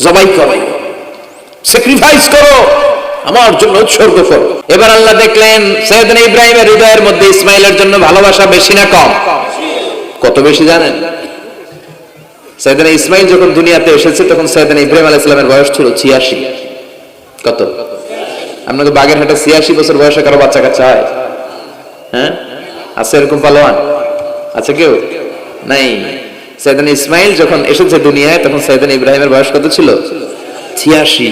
জবাই করো, স্যাক্রিফাইস করো, আমার জন্য উৎসর্গ করো। এবার আল্লাহ দেখলেন সাইয়েদনা ইব্রাহিমের হৃদয়ের মধ্যে ইসমাইলের জন্য ভালোবাসা বেশি না কম? কত বেশি জানেন? সাইয়েদনা ইসমাইল যখন দুনিয়াতে এসেছে তখন সাইয়েদনা ইব্রাহিম আলাইহিস সালামের বয়স ছিল 86। কত? আপনাকে বাগেরহাটে 86 বছর বয়সে কারো বাচ্চা কাচ্চা হয়? হ্যাঁ, আছে এরকম পালোয়ান? আছে কেউ? নাই। সাইয়েদনা ইসমাইল যখন এসেছে দুনিয়ায় তখন সাইয়েদনা ইব্রাহিমের বয়স কত ছিল? 86।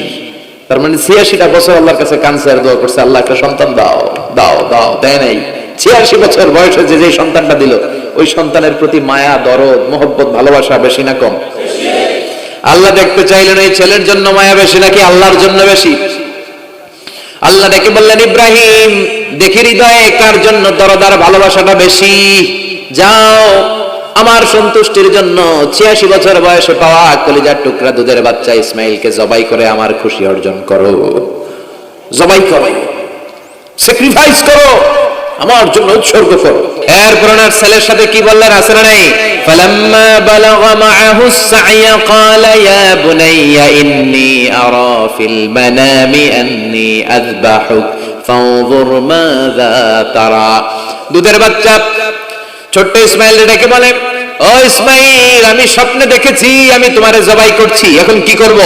তার মানে 86টা বছর আল্লাহর কাছে কানসার দোয়া করছে, আল্লাহ একটা সন্তান দাও দাও দাও, দেয় নাই। 86 বছর বয়সে যে সন্তানটা দিল, ওই সন্তানের প্রতি মায়া, দরদ, মোহব্বত, ভালোবাসা বেশি না কম? আল্লাহ দেখতে চাইলেন এই ছেলের জন্য মায়া বেশি নাকি আল্লাহর জন্য বেশি? আল্লাহ ডেকে বললেন, ইব্রাহিম দেখি হৃদয়ে কার জন্য দরদ আর ভালোবাসাটা বেশি। যাও আমার সন্তুষ্টির জন্য 86 বছর বয়সে পাওয়া কলিজার টুকরা দুধের বাচ্চা ইসমাইলকে জবাই করে আমার খুশি অর্জন করো। জবাই করো, স্যাক্রিফাইস করো, আমার জন্য উৎসর্গ করো। এরপর ওনার ছেলের সাথে কি বললেন আছে না নাই? ফালাম্মা বালাগা মাআহু সা'য়া ক্বালা ইয়া বুনাইয়া ইন্নী আরা ফিল মানামি আন্নী আযবাহুক ফানজুর মাযা তারা। দুধের বাচ্চা ছোট্ট ইসমাইল ডেকে বলে, ও ইসমাইল, আমি স্বপ্নে দেখেছি আমি তোমারে জবাই করছি, এখন কি করব?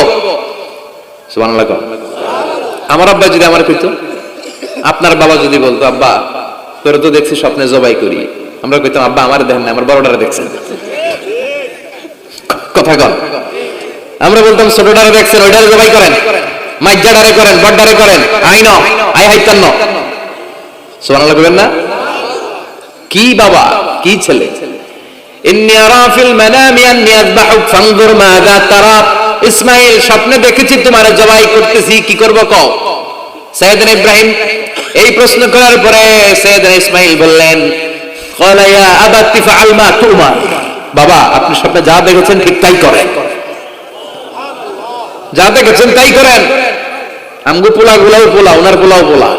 সুবহানাল্লাহ। আমার আব্বা যদি আমার কইতো, আপনার বাবা যদি বলতো, আব্বা তোরে তো দেখছি স্বপ্নে জবাই করি, আমরা কইতাম, আব্বা আমার দেখেন না, আমার বড়টারে দেখছেন। কথা কন। আমরা বলতাম, ছোটটারে দেখছেন, ওইটারে জবাই করেন, মাইজ্জাটারে করেন, বড়টারে করেন, আই ন আই হাইতান ন। সুবহানাল্লাহ কইবেন না? কি বাবা, কি ছেলে! ইন্নী আরা ফিল মানামি আন্নী আযবাহুক ফানজুর মাযা তারা। ইসমাইল স্বপ্নে দেখেছি তোমারে জবাই করতেছি, কি করব কও? সাইয়েদনা ইব্রাহিম এই প্রশ্ন করার পরে সাইয়েদনা ইসমাইল বললেন, ক্বালা ইয়া আবাতি ফাআল মা তুমার। বাবা আপনি স্বপ্নে যা দেখেছেন ঠিক তাই করেন, যা দেখেছেন তাই করেন। আমগো পোলাগুলাও পোলা, ওনার পোলাও পোলা।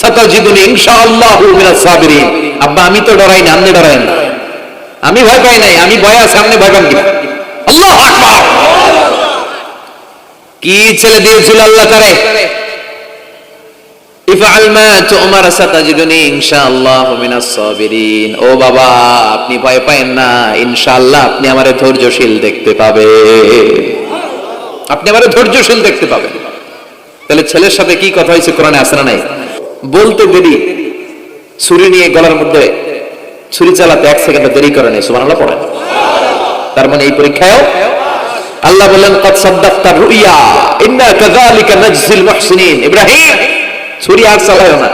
সাতাজিদুনি ইনশাআল্লাহু মিনাস সাবিরিন। আব্বা আমি তো ডরাই না, আপনি ডরায়েন না। আমি ভয় পাই নাই, আমি ভয় আছে, আপনি ভয় পান কিনা? আল্লাহু আকবার। কি ছেলে দিয়েছিল আল্লাহ তারে! ইফআল মা তুমার সাতাজিদুনি ইনশাআল্লাহু মিনাস সাবিরিন। ও বাবা আপনি ভয় পায়েন না, ইনশাআল্লাহ আপনি আমারে ধৈর্যশীল দেখতে পাবেন, আপনি আমারে ধৈর্যশীল দেখতে পাবেন। তাহলে ছেলের সাথে কি কথা হয়েছে কোরআনে আছে না নাই? বলতে দেরি, ছুরি নিয়ে গলার মধ্যে ছুরি চালাতে 1 সেকেন্ড দেরি করে নেই। সুবহানাল্লাহ পড়েন। তার মানে এই পরীক্ষায়ও আল্লাহ বলেন, ক্বাদ সাদ্দাকতা রুইয়া ইন্না কাযালিকা নাজজিল মুহসিনিন। ইব্রাহিম ছুরি আর চালায়ও না।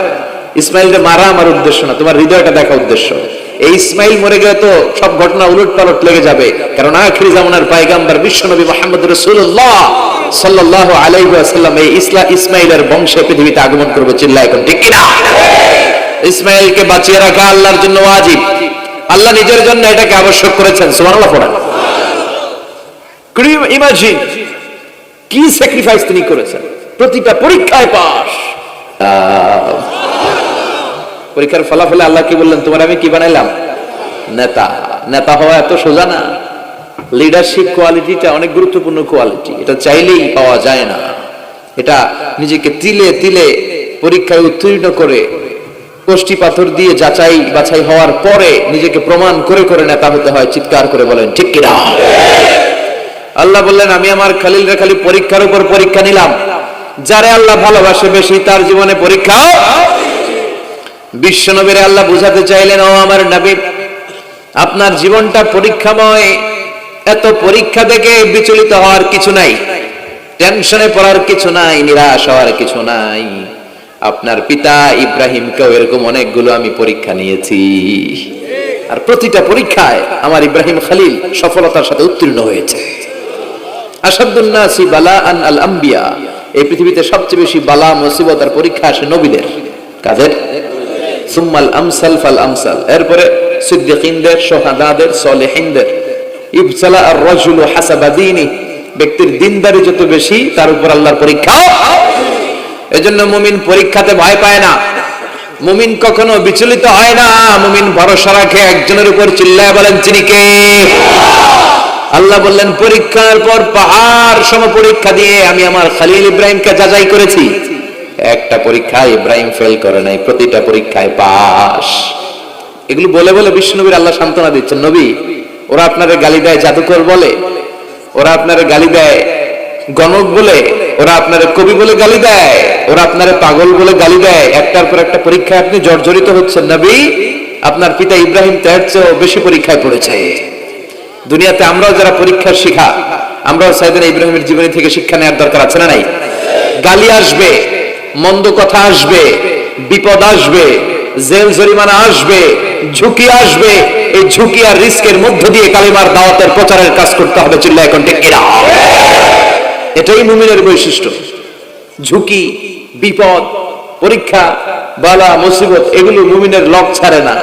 ইসমাইলকে মারা আমার উদ্দেশ্য না, তোমার হৃদয়টা দেখা উদ্দেশ্য। এই ইসমাইল মরে গেলে তো সব ঘটনা উলটপালট লেগে যাবে, কারণ আখিরি জামানার পয়গম্বর বিশ্বনবী মুহাম্মদ রাসূলুল্লাহ সাল্লাল্লাহু আলাইহি ওয়াসাল্লাম এই ইসমাইলের বংশে পৃথিবীতে আগমন করবে। চিল্লায় এখন ঠিক কিনা? ইসমাইলকে বাঁচিয়ে রাখা আল্লাহর জন্য ওয়াজিব, আল্লাহ নিজের জন্য এটাকে আবশ্যক করেছেন। সুবহানাল্লাহ পড়েন। Could you imagine কি স্যাক্রিফাইস তিনি করেছেন? প্রতিটা পরীক্ষায় পাস। পরীক্ষার ফলাফলে আল্লাহ কি বললেন? তোমার আমি কি বানাইলাম? নেতা। নেতা হওয়া এত সোজা না। লিডারশিপ কোয়ালিটিটা অনেক গুরুত্বপূর্ণ কোয়ালিটি, এটা চাইলেই পাওয়া যায় না। এটা নিজেকে তিলে তিলে পরীক্ষায় উত্তীর্ণ করে, কষ্টি পাথর দিয়ে যাচাই বাছাই হওয়ার পরে নিজেকে প্রমাণ করে করে নেতা হতে হয়। চিৎকার করে বলেন ঠিক কিনা? আল্লাহ বললেন, আমি আমার খালিলরে খালি পরীক্ষার উপর পরীক্ষা নিলাম। যারে আল্লাহ ভালোবাসে বেশি তার জীবনে পরীক্ষা। বিশ্বনবীরে আল্লাহ বুঝাতে চাইলেন, ও আমার নবী, আপনার জীবনটা পরীক্ষাময়। এত পরীক্ষা দেখে বিচলিত হওয়ার কিছু নাই, টেনশনে পড়ার কিছু নাই, নিরাশ হওয়ার কিছু নাই। আপনার পিতা ইব্রাহিমকেও এরকম অনেকগুলো আমি পরীক্ষা নিয়েছি, আর প্রতিটা পরীক্ষায় আমার ইব্রাহিম খলিল সফলতার সাথে উত্তীর্ণ হয়েছে। আশাদ্দুন নাসি বালাআন আল আম্বিয়া। এই পৃথিবীতে সবচেয়ে বেশি বালা মুসিবত আর পরীক্ষা আসে নবীদের। কাদের? সুম্মাল আমসাল ফাল আমসাল। এরপরে সিদ্দিকিনদের, শুহাদাদের, সলিহিনদের। ইবসালা আর রাজুলু হাসাবা দীনি। ব্যক্তির দিনদারি যত বেশি তার উপর আল্লাহর পরীক্ষা। এজন্য মুমিন পরীক্ষাতে ভয় পায় না, মুমিন কখনো বিচলিত হয় না। মুমিন ভরসা রাখে একজনের উপর। চিল্লায় বলেন তিনি কে? আল্লাহ বললেন পরীক্ষার পর পাহাড় সম পরীক্ষা দিয়ে আমি আমার খলিল ইব্রাহিমকে যাচাই করেছি। একটা পরীক্ষায় ইব্রাহিম ফেল করে নাই, প্রতিটা পরীক্ষায় পাস। এগুলো বলে বলে বিষ্ণুনবীর আল্লাহ সান্ত্বনা দিচ্ছেন, নবী ওরা আপনারে গালি দেয় জাদুকর বলে, ওরা আপনারে গালি দেয় গণক বলে, ওরা আপনারে কবি বলে গালি দেয়, ওরা আপনারে পাগল বলে গালি দেয়, একটার পর একটা পরীক্ষায় আপনি জর্জরিত হচ্ছেন। নবী আপনার পিতা ইব্রাহিম তার চেয়েও বেশি পরীক্ষায় পড়েছে। দুনিয়াতে আমরাও যারা পরীক্ষার শিখা, আমরাও সাইয়েদনা ইব্রাহিমের জীবনী থেকে শিক্ষা নেওয়ার দরকার আছে না নাই? গালি আসবে, মন্দ কথা আসবে, বিপদ আসবে, জেল জরিমানা আসবে, ঝুঁকি আসবে। এই ঝুঁকি আর রিস্কের মধ্য দিয়ে কালিমার দাওয়াতের প্রচারের কাজ করতে হবে। চিল্লায় এখন ঠিক কিনা? এটাই মুমিনের বৈশিষ্ট্য। ঝুঁকি, বিপদ, পরীক্ষা, বালা, মুসিবত এগুলো মুমিনের লক ছাড়ে না,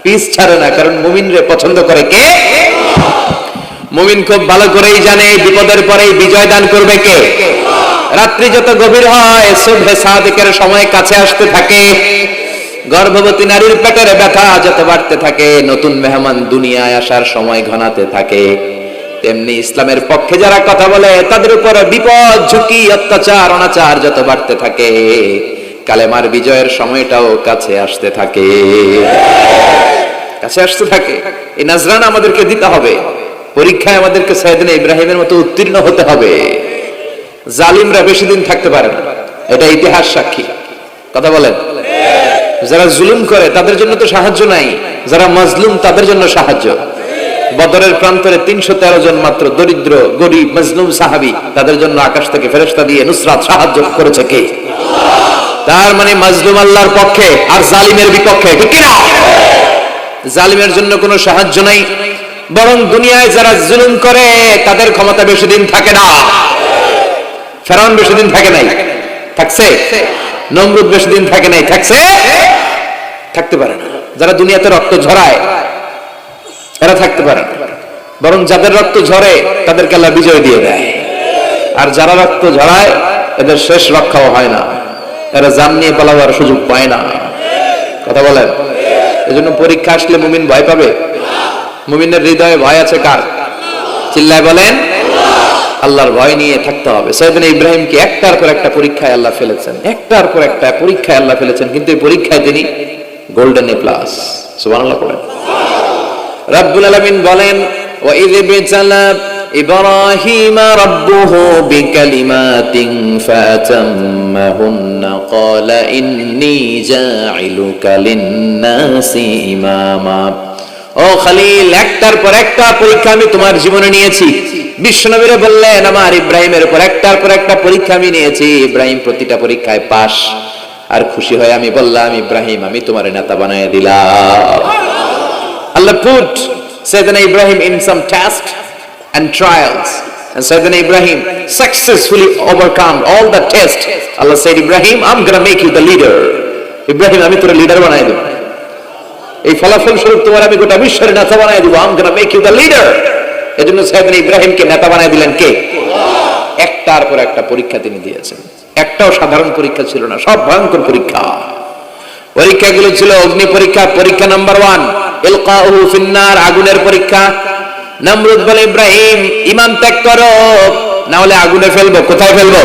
পিস ছাড়ে না। কারণ মুমিনরে পছন্দ করে কে? মুমিন খুব ভালো করেই জানে বিপদের পরেই বিজয় দান করবে কে। রাত্রি যত গভীর হয়, সুবহে সাদিকের সময় কাছে আসতে থাকে, গর্ভবতী নারীর পেটের ব্যথা যত বাড়তে থাকে, নতুন মেহমান দুনিয়ায় আসার সময় ঘনাতে থাকে, তেমনি ইসলামের পক্ষে যারা কথা বলে তাদের উপরে বিপদ, ঝুঁকি, অত্যাচার, অনাচার যত বাড়তে থাকে, কালেমার বিজয়ের সময়টাও কাছে আসতে থাকে, কাছে আসতে থাকে। এই নাজরানা আমাদেরকে দিতে হবে। পরীক্ষায় আমাদেরকে সাইয়েদনা ইব্রাহিমের মতো উত্তীর্ণ হতে হবে। জালিমরা বেশি দিন থাকতে পারে না, এটা ইতিহাস সাক্ষী। কথা বলেন? যারা জুলুম করে তাদের জন্য তো সাহায্য নাই, যারা মাজলুম তাদের জন্য সাহায্য। বদরের প্রান্তরে 313 জন মাত্র দরিদ্র, গরিব, মাজলুম সাহাবী, তাদের জন্য আকাশ থেকে ফেরেশতা দিয়ে নুসরাত সাহায্য করেছে কে? তার মানে মাজলুম আল্লাহর পক্ষে আর জালিমের বিপক্ষে, ঠিক কি না? জালিমের জন্য কোনো সাহায্য নাই, বরং দুনিয়ায় যারা জুলুম করে তাদের ক্ষমতা বেশি দিন থাকে না। ফেরাউন বেশি দিন থাকে নাই, থাকছে? নমরুদ বেশি দিন থাকে নাই, থাকছে? থাকতে পারে না। যারা দুনিয়াতে রক্ত ঝরায় এরা থাকতে পারে না, বরং যাদের রক্ত ঝরে তাদেরকে আল্লাহ বিজয় দিয়ে দেয়। আর যারা রক্ত ঝরায় এদের শেষ রক্ষাও হয় না, এরা জান নিয়ে পালাবার সুযোগ পায় না। কথা বলেন? এজন্য পরীক্ষা আসলে মুমিন ভয় পাবে? মুমিনের হৃদয়ে ভয় আছে কার? চিল্লায় বলেন। আল্লাহর ভয় নিয়ে থাকতে হবে। সাইয়েদনা ইব্রাহিমকে একটার পর একটা পরীক্ষায় আল্লাহ ফেলেছেন, একটার পর একটা পরীক্ষায় আল্লাহ ফেলেছেন, কিন্তু এই পরীক্ষায় তিনি গোল্ডেন এ প্লাস। সুবহানাল্লাহ বলেন। রব্বুল আলামিন বলেন, ওয়া ইয বিতালা ইব্রাহিমা রাব্বুহু বিকালিমাতিন ফাতাম্মাহুন্না ক্বালা ইন্নী জাইলুকা লিন-নাসি ইমামা। ও খলিল, একটার পর একটা পরীক্ষা আমি তোমার জীবনে নিয়েছি। বিশ্বনবীরা বললেন আমার ইব্রাহিমের উপর একটার পর একটা পরীক্ষা আমি নিয়েছি, ইব্রাহিম প্রতিটা পরীক্ষায় পাস। আর খুশি হয়ে আমি বললাম, ইব্রাহিম আমি তোমার নেতা বানায় দিলাম। Allah put Sayyidina Ibrahim in some tests and trials, and Sayyidina Ibrahim successfully overcome all the tests. Allah said, Ibrahim, I'm gonna make you the leader. Ibrahim, আমি তোর লিডার বানাই দেব। এই ফলাফল স্বরূপ তোমার আমি গোটা বিশ্বের নেতা বানাই দেব। I'm gonna make you the leader. এজন্য সাইয়েদনা ইব্রাহিমকে নেতা বানাই দিলেন কে? একটার পর একটা পরীক্ষা তিনি দিয়েছেন। একটাও সাধারণ পরীক্ষা ছিল না, সব ভয়ঙ্কর পরীক্ষা। পরীক্ষাগুলো ছিল অগ্নি পরীক্ষা, পরীক্ষা নাম্বার 1 ইলকাউহু ফিন্নার, আগুনের পরীক্ষা। নমরুদ বলে, ইব্রাহিম ঈমান ত্যাগ করো, না হলে আগুনে ফেলবো। কোথায় ফেলবো?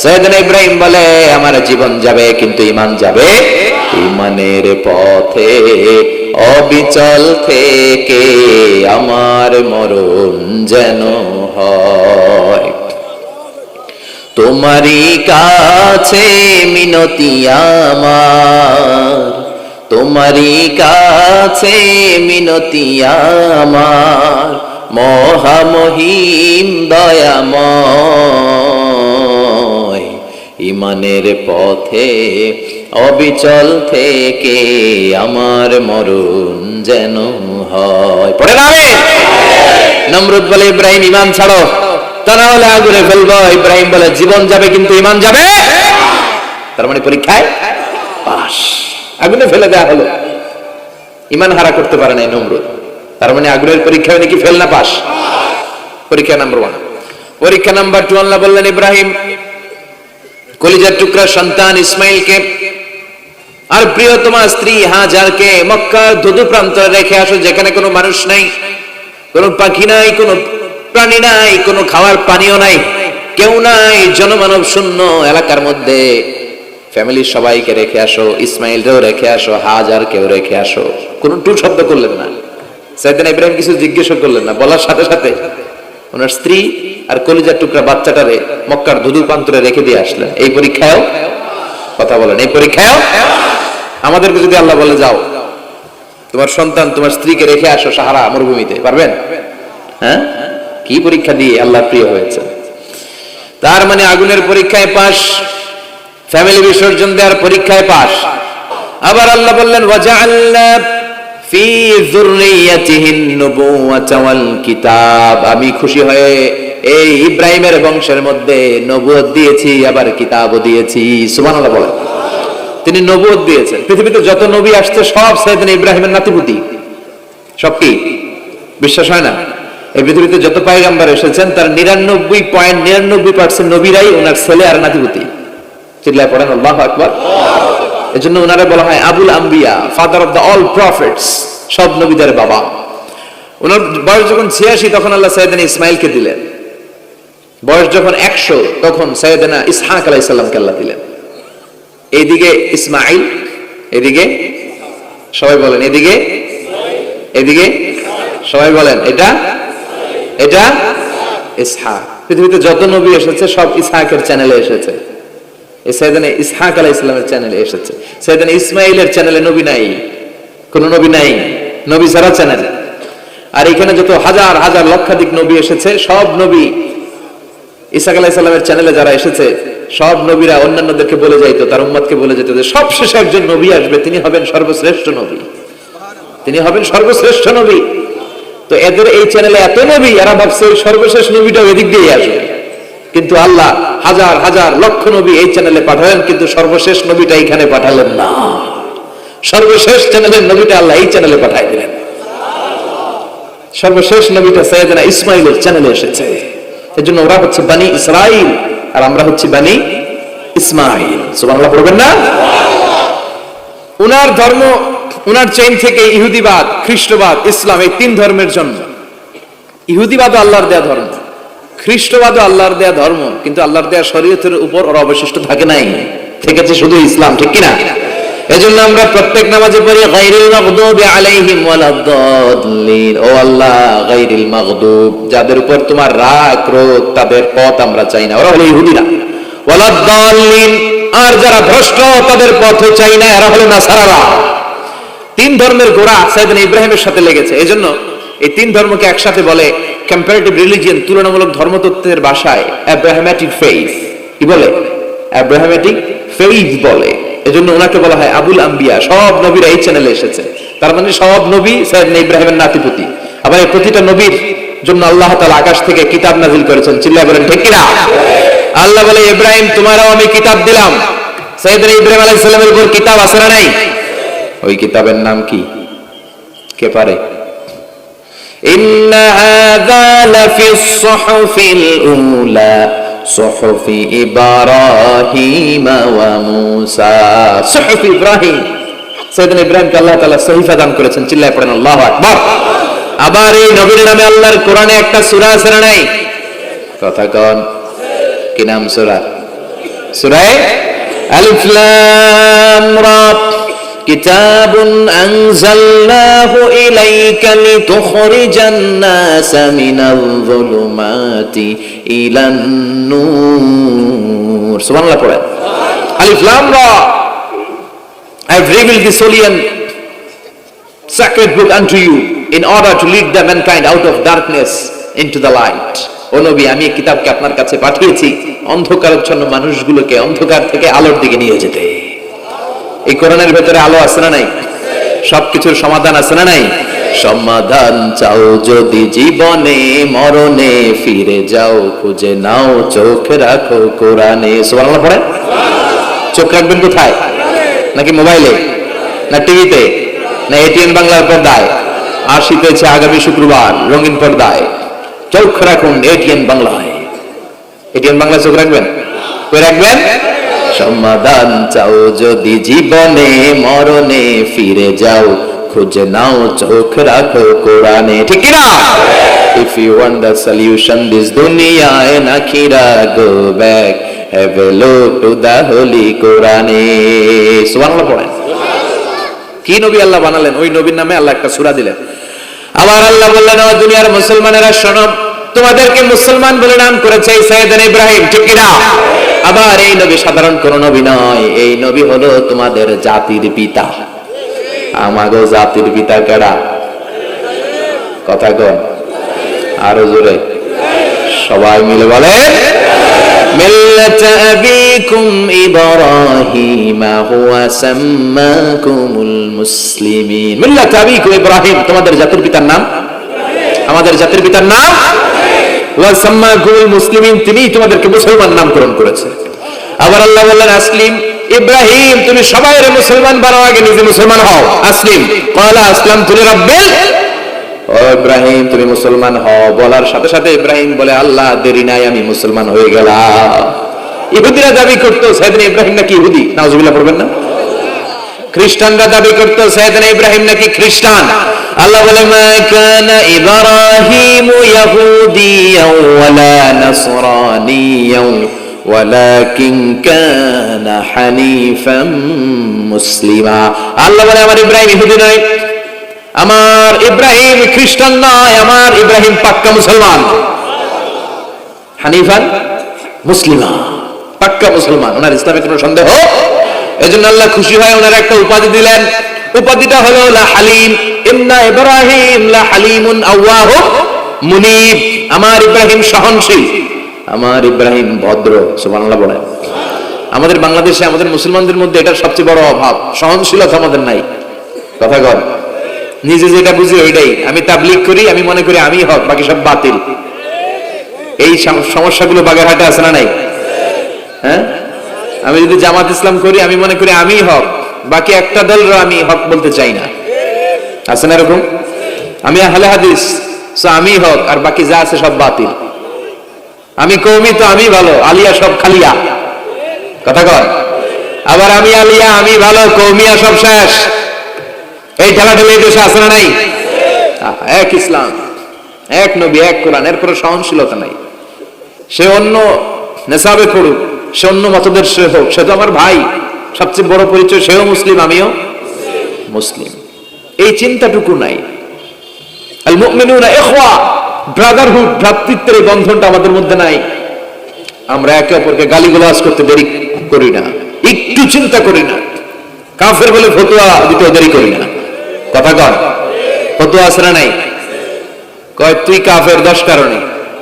সাইয়েদনা ইব্রাহিম বলে, আমার জীবন যাবে কিন্তু ঈমান যাবে। ঈমানের পথে অবিচল থেকে আমার মরণ যেন হয়। তোমারই কাছে মিনতি আমার, তোমারই কাছে মিনতি আমার, মহামহিম দয়াময়। ঈমানের পথে অবিচল থেকে আমার মরণ যেন হয়। পড়ে না? নমরুদ বলে, ইব্রাহিম ঈমান ছাড়ো, তা না হলে আগুনে ফেলবো। ইব্রাহিম বলে, জীবন যাবে কিন্তু ঈমান যাবে। তার মানে পরীক্ষায় পাস, আগুনে ফেলে দেয়া হলো। ঈমান হারা করতে পারে নাই নমরুদ। তার মানে আগুনের পরীক্ষায় নাকি ফেল না পাস? পরীক্ষা নাম্বার 1। পরীক্ষা নাম্বার 2 আল্লাহ বললেন, ইব্রাহিম কলিজার টুকরা সন্তান ইসমাইলকে আর প্রিয়তমা স্ত্রী হাজারকে মক্কার ধুধু প্রান্তরে রেখে আসো, যেখানে কোনো মানুষ নাই। কোনো পাখি নাই, কোনো প্রাণী নাই, কোনো খাওয়ার পানিও নাই, কেউ নাই, জনমানব শূন্য এলাকার মধ্যে। ফ্যামিলির সবাইকে রেখে আসো, ইসমাইলকেও রেখে আসো, হাজারকেও রেখে আসো। কোনো টু শব্দ করলেন না। সাইয়েদনা ইব্রাহিম কিছু জিজ্ঞেসও করলেন না, বলার সাথে সাথে ওনার স্ত্রী আর কলিজার টুকরা বাচ্চাটারে মক্কার ধুধু প্রান্তরে রেখে দিয়ে আসলেন। এই পরীক্ষায়ও কথা বলেন, এই পরীক্ষায়ও আমাদেরকে যদি আল্লাহ বলে যাও তোমার সন্তান তোমার স্ত্রীকে রেখে আসো সাহারা মরুভূমিতে, পারবেন? হ্যাঁ, কি পরীক্ষা দিয়ে আল্লাহ প্রিয় হয়েছে। তার মানে আগুনের পরীক্ষায় পাস, ফ্যামিলি বিসর্জন দেওয়ার পরীক্ষায় পাস। আবার আল্লাহ বললেন ওয়াজআলনা ফি যুররিয়াতিহিন নুবুওয়াতা ওয়াল কিতাব, আমি খুশি হয়ে এই ইব্রাহিমের বংশের মধ্যে নবুয়ত দিয়েছি, আবার কিতাবও দিয়েছি। সুবহানাল্লাহ বলেন। তিনি নবুয়ত দিয়েছেন। পৃথিবীতে যত নবী আসছে সব সাইয়েদনা ইব্রাহিমের নাতিপুতি। সব কি বিশ্বাস হয় না? এই পৃথিবীতে যত পয়গম্বর এসেছেন তার 99.99% নবীরাই ওনার ছেলে আর নাতিপুতি। চিল্লায় পড়েন আল্লাহু আকবার। এজন্য ওনারে বলা হয় আবুল আম্বিয়া, father of the all prophets, সব নবীদের বাবা। ওনার বয়স যখন 86 তখন আল্লাহ সাইয়েদনা ইসমাইলকে দিলেন। বয়স যখন 100 তখন সাইয়েদনা ইসহাক আলাইহিস সালামকে আল্লাহ দিলেন। এইদিকে ইসমাইল, এদিকে সবাই বলেন এদিকে, এদিকে সবাই বলেন এটা, এটা ইসহাক। পৃথিবীতে যত নবী এসেছে সব ইসহাকের চ্যানেলে এসেছে। সাইয়েদনা ইসহাক আলাইহিস সালামের চ্যানেলে এসেছে। সাইয়েদনা ইসমাইলের চ্যানেলে নবী নাই, কোন নবী নাই, নবী ছাড়া চ্যানেল। আর এখানে যত হাজার হাজার লক্ষাধিক নবী এসেছে সব নবী ইসহাক আলাইহিস সালামের চ্যানেলে যারা এসেছে সব নবীরা অন্যান্যদেরকে বলে যাইতো, তার উম্মতকে বলে যেত যে সবশেষে একজন নবী আসবে, তিনি হবেন সর্বশ্রেষ্ঠ নবী, তিনি হবেন সর্বশ্রেষ্ঠ নবী। তো এদের এই চ্যানেলে এত নবী, এরা ভাবছে ওই সর্বশেষ নবীটাও এদিক দিয়ে আসবে। কিন্তু আল্লাহ হাজার হাজার লক্ষ নবী এই চ্যানেলে পাঠালেন, কিন্তু সর্বশেষ নবীটা এখানে পাঠালেন না। সর্বশেষ চ্যানেলের নবীটা আল্লাহ এই চ্যানেলে পাঠাই দিলেন। সর্বশেষ নবীটা সাইয়েদনা ইসমাইলের চ্যানেলে এসেছে। এজন্য ওরা হচ্ছে বনি ইসরাইল আর আমরা হচ্ছি বনি ইসমাইল। সুবহানাল্লাহ পড়বেন না? উনার ধর্ম, উনার চেইন থেকে ইহুদিবাদ, খ্রিস্টবাদ, ইসলাম, এই তিন ধর্মের জন্ম। ইহুদিবাদও আল্লাহর দেয়া ধর্ম, খ্রিস্টবাদও আল্লাহর দেয়া ধর্ম, কিন্তু আল্লাহর দেয়া শরীয়তের উপর ওর অবশিষ্ট থাকে নাই, থেকেছে শুধু ইসলাম, ঠিক কিনা? এজন্য আমরা প্রত্যেক নামাজে পড়ি গায়রিল মাগদুবি আলাইহিম ওয়ালাদ-দাল্লিন। ও আল্লাহ, গায়রিল মাগদুব, যাদের উপর তোমার রাগ ক্রোধ, তাদের পথ আমরা চাই না, ওরা হলো ইহুদিরা। ওয়ালাদ-দাল্লিন, আর যারা ভ্রষ্ট তাদের পথও চাই না, এরা হলো নাসারারা। তিন ধর্মের গোড়া সাইয়েদনা ইব্রাহিমের সাথে লেগেছে। এজন্য এই তিন ধর্মকে একসাথে বলে কম্পারেটিভ রিলিজিয়ন, তুলনামূলক ধর্মতত্ত্বের ভাষায় অ্যাব্রাহামেটিক ফেইথ। কি বলে? অ্যাব্রাহামেটিক ফেইথ বলে। এজন্য ওনাকে বলা হয় আবুল আম্বিয়া। সব নবীরা এই চ্যানেলে এসেছে, তার মানে সব নবী সাইয়েদনা ইব্রাহিমের নাতিপুতি। আবার এই প্রতিটা নবীর জন্য আল্লাহ তাআলা আকাশ থেকে কিতাব নাযিল করেছেন। চিল্লায় বলেন ঠিক কিনা? আল্লাহ বলে ইব্রাহিম তোমারও আমি কিতাব দিলাম। সাইয়েদনা ইব্রাহিম আলাইহিস সালামের উপর কিতাব আছে না নাই? ওই কিতাবের নাম কি? কে পারে? ইন্না হাযা লাফিস সুহুফিল উলা সুহুফি ইব্রাহিম ওয়া মূসা। সুহুফি ইব্রাহিম, সাইয়েদনা ইব্রাহিমকে আল্লাহ তাআলা সহিফা দান করেছেন। চিল্লায় পড়েন আল্লাহু আকবার। আবার এই নবীর নামে আল্লাহর কোরআনে একটা সূরা আছে না নাই? কথা কোন? কি নাম সূরা? সূরা আলিফ লাম রা। কিতাবুন আনজালনাহু ইলাইকা লিতুখরিজান নাসা মিনাল যুলুমাতি ইলান নূর। সুবহানাল্লাহ পড়েন। আলিফ লাম রা। I have revealed this holy and sacred book unto you in order to lead the mankind out of darkness into the light. ও নবী, আমি এই কিতাবকে আপনার কাছে পাঠিয়েছি অন্ধকারাচ্ছন্ন মানুষগুলোকে অন্ধকার থেকে আলোর দিকে নিয়ে যেতে। এই কোরআনের ভেতরে আলো আছে না নাই? সবকিছুর সমাধান আছে না নাই? সমাধান চাও যদি জীবনে মরণে, ফিরে যাও খুঁজে নাও, চোখ রাখো কোরআনে। সুবহানাল্লাহ পড়েন। চোখ রাখবেন কোথায়? নাকি মোবাইলে, না টিভিতে, না এটিএন বাংলার পর্দায়? আসিতেছে আগামী শুক্রবার রঙিন পর্দায়। চোখ রাখুন এটিএন বাংলায়। এটিএন বাংলায় চোখ রাখবেন? কই রাখবেন? সমাধান চাও যদি জীবনে মরণে, ফিরে যাও খুঁজে নাও, চোখ রাখো কোরআনে, ঠিক কি না? If you want the solution this dunya and akhirah, go back, have a look to the holy Quran. সুবহানাল্লাহ পড়েন। কি নবী আল্লাহ বানালেন, ওই নবীর নামে আল্লাহ একটা সূরা দিলেন। আবার আল্লাহ বললেন, ও দুনিয়ার মুসলমানেরা শোনো, তোমাদেরকে মুসলমান বলে নাম করেছে সাইয়েদনা ইব্রাহিম, ঠিক কি না? আবার এই নবী সাধারণ কোন নবী নয়, এই নবী হলো তোমাদের জাতির পিতা। আমাগো জাতির পিতা কেডা? কথা কন আরো জোরে, সবাই মিলে বলে, মিল্লাত আবিকুম ইব্রাহিম হুয়া সাম্মাকুমুল মুসলিমিন। মিল্লাত আবিকুম ইব্রাহিম, তোমাদের জাতির পিতার নাম, আমাদের জাতির পিতার নাম ওয়া সাম্মাকুমুল মুসলিমিন, তিনিই তোমাদেরকে মুসলমান নামকরণ করেছে। আবার আল্লাহ বললেন, আসলিম ইব্রাহিম, তুমি সবাইরে মুসলমান বানাও, আগে নিজে মুসলমান হও। আসলিম ক্বালা আসলামতু লিরাব্বিল, ও ইব্রাহিম তুমি মুসলমান হও, বলার সাথে সাথে ইব্রাহিম বলে, আল্লাহ দেরি নাই, আমি মুসলমান হয়ে গেলাম। ইহুদিরা দাবি করতো সাইয়েদনা ইব্রাহিম নাকি ইহুদি, নাউজুবিল্লাহ পড়বেন না? খ্রিস্টানরা দাবি করতো সাইয়েদনা ইব্রাহিম নাকি খ্রিস্টান। আল্লাহ বলে, মা কানা ইব্রাহিম ইয়াহুদিয়াও ওয়ালা নাসরানিয়াও ওয়ালাকিন কানা হানিফাম মুসলিমা। আল্লাহ বলে, আমার ইব্রাহিম ইহুদি নয়, আমার ইব্রাহিম খ্রিস্টান নয়, আমার ইব্রাহিম পাক্কা মুসলমান। হানিফান মুসলিমা, পাক্কা মুসলমান, ওনার ইসলামে কোনো সন্দেহ। এজন্য আল্লাহ খুশি হয়, ওনার একটা উপাধি দিলেন, উপাধিটা হলো লা হালিম। ইন্না ইব্রাহিম লা হালিমুন আওয়াহুম মুনিব, আমার ইব্রাহিম সহনশীল, আমার ইব্রাহিম ভদ্র। সুবহানাল্লাহ বলেন। আমাদের বাংলাদেশে আমাদের মুসলমানদের মধ্যে এটা সবচেয়ে বড় অভাব, সহনশীলতা আমাদের নাই। কথা কর, নিজে যেটা বুঝি ওইটাই। আমি তাবলীগ করি, আমি মনে করি আমি হক, বাকি সব বাতিল। এই সমস্যাগুলো বাগেরহাটে আছে না নাই? হ্যাঁ, আমি যদি জামাত ইসলাম করি, আমি মনে করি আমি হক, বাকি একটা দলরা আমি হক বলতে চাই না, আছে না এরকম? আমি আহলে হাদিস, সো আমি হক, আর বাকি যা আছে সব বাতিল। আমি কওমি, তো আমি ভালো, আলিয়া সব খালিয়া। কথা কর। আবার আমি আলিয়া, আমি ভালো, কওমিয়া সব শেষ। এই ঠেলাঠেলি দেশে আছে না নাই? এক ইসলাম, এক নবী, এক কোরআন, এর কোনো সহনশীলতা নাই। সে অন্য নেশাবে পড়ুক, সে অন্য মতদের সে হোক, সে তো আমার ভাই। সবচেয়ে বড় পরিচয়, সেও মুসলিম, আমিও মুসলিম। এই চিন্তাটুকু নাই। আল মুমিনুনা ইখওয়া, ব্রাদারহুড, ভ্রাতৃত্বের এই বন্ধনটা আমাদের মধ্যে নাই। আমরা একে অপরকে গালিগালাজ করতে দেরি করি না, একটু চিন্তা করি না। কাফের বলে ফতোয়া দিতে দেরি করি না। কথা কর, ফতোয়া আছে না নাই? কয় তুই কাফের 10 কারণে,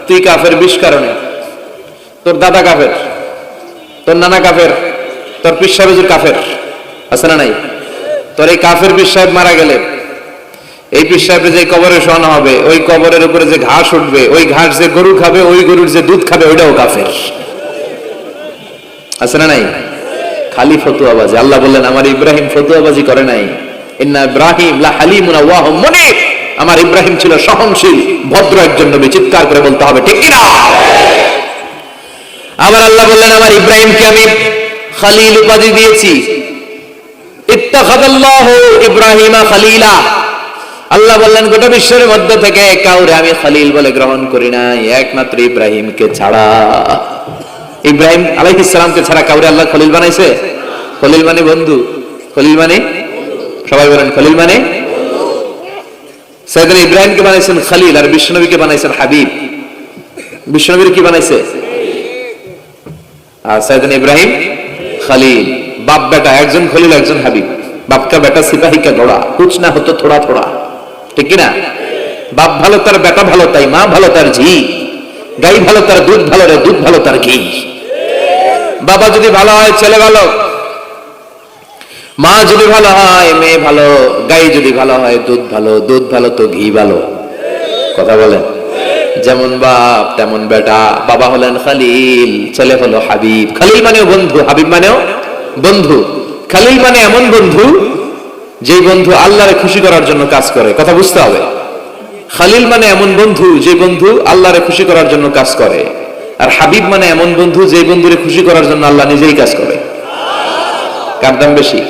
তুই কাফের 20 কারণে, তোর দাদা কাফের, তোর নানা কাফের, তোর পীর সাহেব হুজুর কাফের, আছে না নাই? তোর এই কাফের পীর সাহেব মারা গেলে, এই পীর সাহেবের যে কবরে শোয়ানো হবে, ওই কবরের উপরে যে ঘাস উঠবে, ওই ঘাস যে গরু খাবে, ওই গরুর যে দুধ খাবে, ওইটাও কাফের, আছে না নাই? খালি ফতোয়াবাজি। আল্লাহ বললেন, আমার ইব্রাহিম ফতোয়াবাজি করে নাই। ইন্না ইব্রাহিম লা হালিমুন আওয়াহুম মুনিব, আমার ইব্রাহিম ছিল সহনশীল, ভদ্র একজন নবী। চিৎকার করে বলতে হবে, ঠিক কি না? আবার আল্লাহ বললেন, আমার ইব্রাহিমকে আমি খলিল উপাধি দিয়েছি। ইত্তাখাযাল্লাহু ইব্রাহিমা খলিলা, আল্লাহ বললেন, গোটা বিশ্বের মধ্য থেকে কাউরে আমি খলিল বলে গ্রহণ করি নাই, একমাত্র ইব্রাহিমকে ছাড়া। ইব্রাহিম আলাইহিস সালামকে ছাড়া কাউরে আল্লাহ খলিল বানাইছে? খলিল মানে বন্ধু, খলিল মানে, সবাই বলেন খলিল মানে। সাইয়েদনা ইব্রাহিমকে বানাইছেন খলিল, আর বিশ্বনবীকে বানাইছেন হাবিব। বিশ্বনবীর কি বানাইছে? আর সাইয়েদনা ইব্রাহিম খলিল, বাপ বেটা, একজন খলিল একজন হাবিব। বাপ কা বেটা সিপাহি কা ঘোড়া, কুছ না হতো থোড়া থোড়া, ঠিক কি না? বাপ ভালো তার বেটা ভালো, তাই মা ভালো তার ঝি, গাই ভালো তার দুধ ভালো রে, দুধ ভালো তার ঘি। বাবা যদি ভালো হয় ছেলে ভালো, মা যদি ভালো হয় মেয়ে ভালো, গাই যদি ভালো হয় দুধ ভালো, দুধ ভালো তো ঘি ভালো। কথা বলেন। যেমন বাপ তেমন বেটা। বাবা হলেন খলিল, ছেলে হলো হাবিব। খলিল মানেও বন্ধু, হাবিব মানেও বন্ধু। খলিল মানে এমন বন্ধু যে বন্ধু আল্লাহরে খুশি করার জন্য কাজ করে। কথা বুঝতে হবে। খলিল মানে এমন বন্ধু যে বন্ধু আল্লাহরে খুশি করার জন্য কাজ করে, আর হাবিব মানে এমন বন্ধু যে বন্ধুরে খুশি করার জন্য আল্লাহ নিজেই কাজ করে। কার দাম বেশি?